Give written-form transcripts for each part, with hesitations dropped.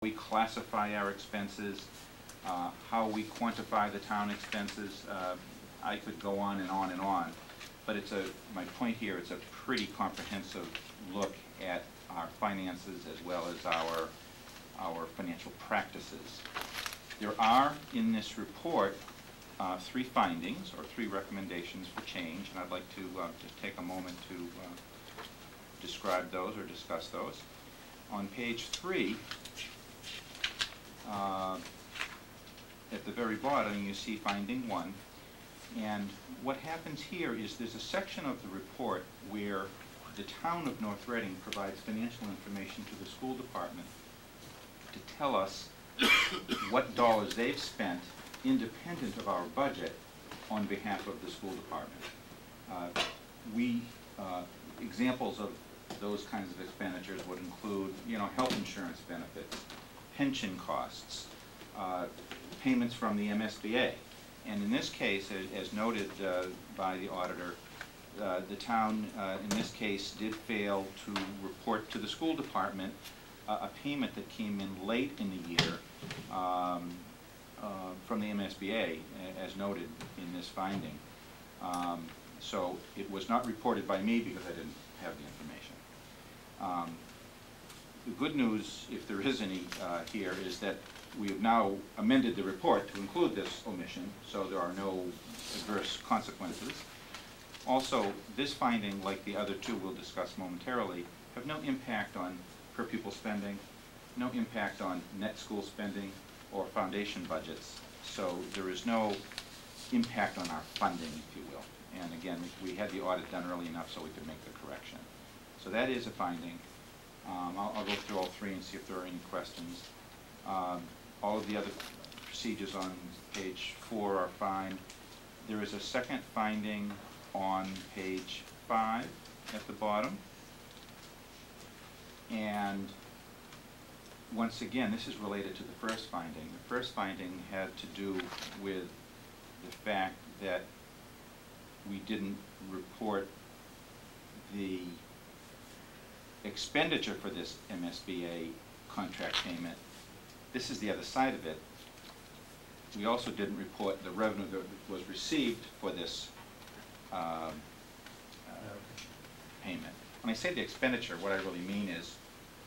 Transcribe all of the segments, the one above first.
we classify our expenses, how we quantify the town expenses. I could go on and on and on, but my point here, it's a pretty comprehensive look at our finances as well as our financial practices. There are in this report 3 findings or 3 recommendations for change, and I'd like to just take a moment to describe those or discuss those. On page 3, at the very bottom, you see finding 1, and what happens here is there's a section of the report where the town of North Reading provides financial information to the school department to tell us what dollars they've spent independent of our budget on behalf of the school department. Examples of those kinds of expenditures would include, health insurance benefits, pension costs, payments from the MSBA. And in this case, as noted by the auditor, the town, in this case, did fail to report to the school department a payment that came in late in the year from the MSBA, as noted in this finding. So it was not reported by me because I didn't have the information. The good news, if there is any here, is that we have now amended the report to include this omission, so there are no adverse consequences. Also, this finding, like the other 2 we'll discuss momentarily, have no impact on per pupil spending, no impact on net school spending or foundation budgets. So there is no impact on our funding, if you will. And again, we had the audit done early enough so we could make the correction. So that is a finding. I'll go through all 3 and see if there are any questions. All of the other procedures on page 4 are fine. There is a second finding on page 5 at the bottom. And once again, this is related to the first finding. The first finding had to do with the fact that we didn't report the expenditure for this MSBA contract payment. This is the other side of it. We also didn't report the revenue that was received for this payment. When I say the expenditure, what I really mean is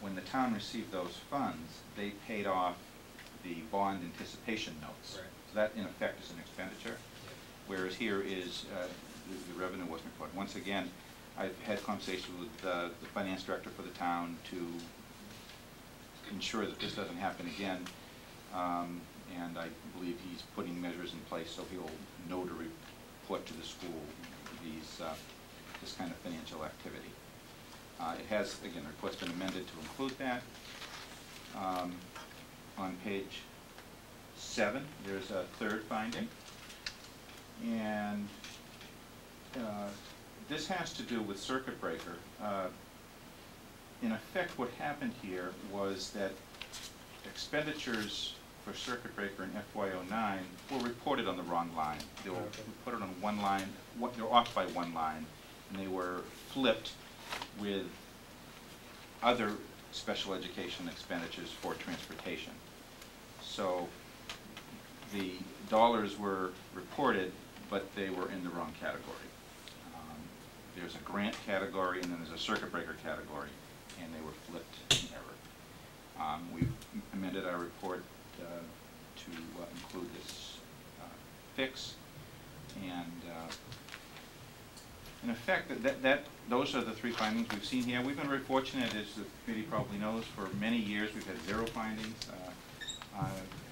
when the town received those funds, they paid off the bond anticipation notes. Right. So that, in effect, is an expenditure, whereas here is the revenue wasn't reported. Once again, I've had conversations with the finance director for the town to ensure that this doesn't happen again, and I believe he's putting measures in place so he'll know to report to the school this kind of financial activity. It has, again, the report's been amended to include that. On page 7, there's a 3rd finding, and this has to do with circuit breaker. In effect, what happened here was that expenditures for circuit breaker in FY09 were reported on the wrong line. They were reported on one line, they were off by 1 line, and they were flipped with other special education expenditures for transportation. So the dollars were reported, but they were in the wrong category. There's a grant category and then there's a circuit breaker category, and they were flipped in error. We've amended our report to include this fix, and in effect, those are the 3 findings we've seen here. We've been very fortunate, as the committee probably knows, for many years we've had 0 findings.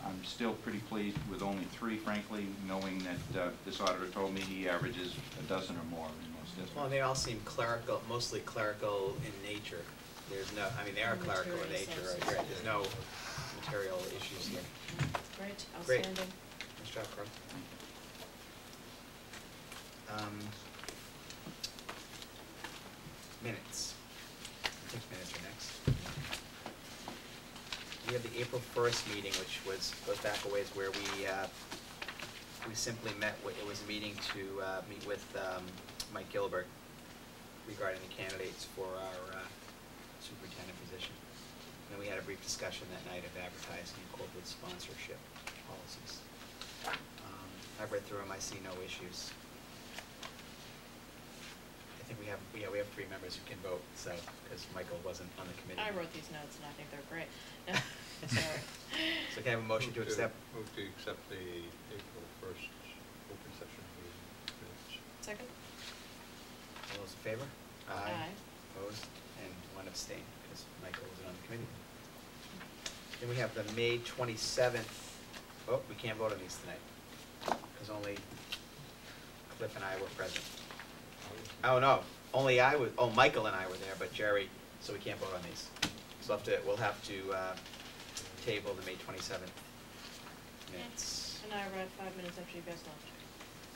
I'm still pretty pleased with only 3, frankly, knowing that this auditor told me he averages a dozen or more in most districts. Well, they all seem clerical, mostly clerical in nature. There's no, I mean, they are clerical in nature, right? There's no material issues here. Great, outstanding. Nice job, Carl. Minutes. I think minutes are next. We have the April 1st meeting, which goes back a ways, where we simply met. It was a meeting to meet with Mike Gilbert regarding the candidates for our superintendent position. then we had a brief discussion that night of advertising and corporate sponsorship policies. I've read through them, I see no issues. I think we have 3 members who can vote, so, because Michael wasn't on the committee. I wrote these notes and I think they're great. No, sorry. So can I have a motion to accept? Move to accept the April 1st open session meeting minutes. Second? All those in favor? Aye. Opposed? And 1 abstain, because Michael wasn't on the committee. Then we have the May 27th, oh, we can't vote on these tonight, because only Cliff and I were present. Oh, no, only Michael and I were there, but Jerry, so we can't vote on these. So we'll have to table the May 27th minutes. And I arrived 5 minutes after you guys left.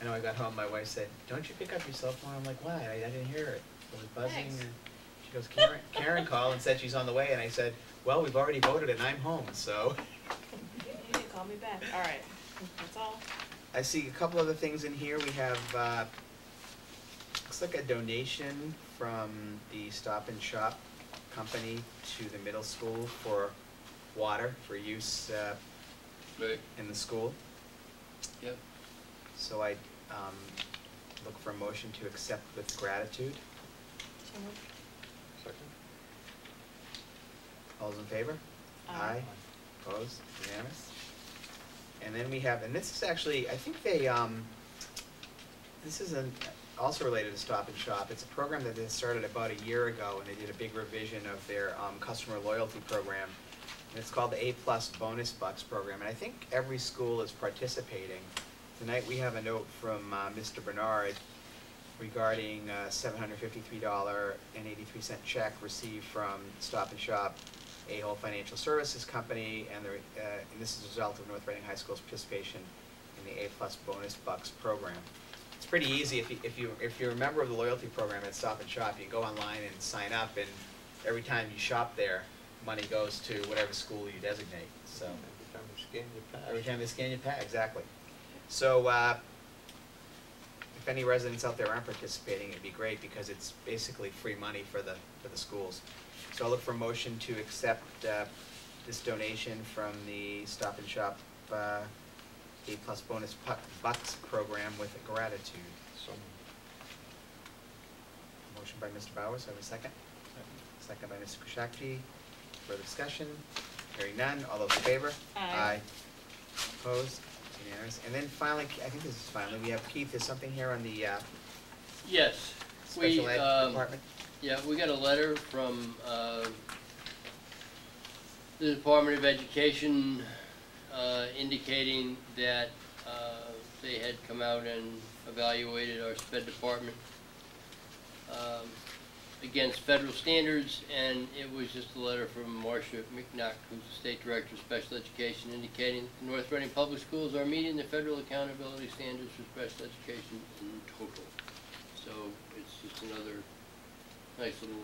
I know I got home, my wife said, "Don't you pick up your cell phone?" I'm like, "Why? I didn't hear it. It was buzzing." Thanks. And she goes, Karen called and said she's on the way, and I said, "Well, we've already voted and I'm home, so." You can call me back. All right, that's all. I see a couple other things in here. We have, looks like a donation from the Stop and Shop company to the middle school for water, for use Right, in the school. yep. So I look for a motion to accept with gratitude. So moved. Second? All those in favor? Aye. Opposed? Unanimous? And then we have, and this is actually, I think they, this is also related to Stop and Shop. It's a program that they started about a year ago, and they did a big revision of their customer loyalty program. And it's called the A+ Bonus Bucks program, and I think every school is participating. Tonight we have a note from Mr. Bernard regarding $753.83 check received from Stop and Shop, A-Hole Financial Services Company, and this is a result of North Reading High School's participation in the A+ Bonus Bucks program. It's pretty easy. If you're a member of the loyalty program at Stop and Shop, you can go online and sign up, and every time you shop there, money goes to whatever school you designate. So Every time you scan your pass. every time they scan your tag, exactly. So if any residents out there aren't participating, it'd be great, because it's basically free money for the schools. So I'll look for a motion to accept this donation from the Stop and Shop A+ Bonus Bucks program with gratitude. So Motion by Mr. Bowers, have a second? Second by Mr. Kushakji. Further discussion? Hearing none, all those in favor? Aye. Opposed? Unanimous. And then finally, I think this is finally, we have Keith, there's something here on the Yes, special ed department? yeah, we got a letter from the Department of Education indicating that they had come out and evaluated our sped department against federal standards, and it was just a letter from Marcia McNuck, who's the State Director of Special Education, indicating that the North Reading Public Schools are meeting the federal accountability standards for special education in total. So it's just another nice little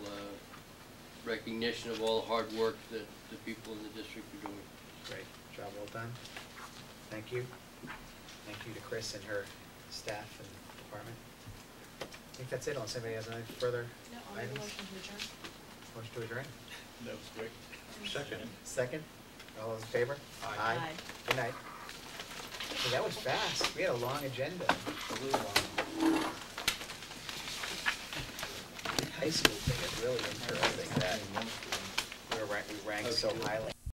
recognition of all the hard work that the people in the district are doing. Great, job well done. Thank you. Thank you to Chris and her staff and department. I think that's it, unless anybody has any further No, I'll make a items. motion to adjourn. Motion to adjourn? that was great. Second? Second? All those in favor? Aye. Aye. Good night. Hey, that was fast. We had a long agenda. A little long. High school thing is really interesting that we ranked so highly.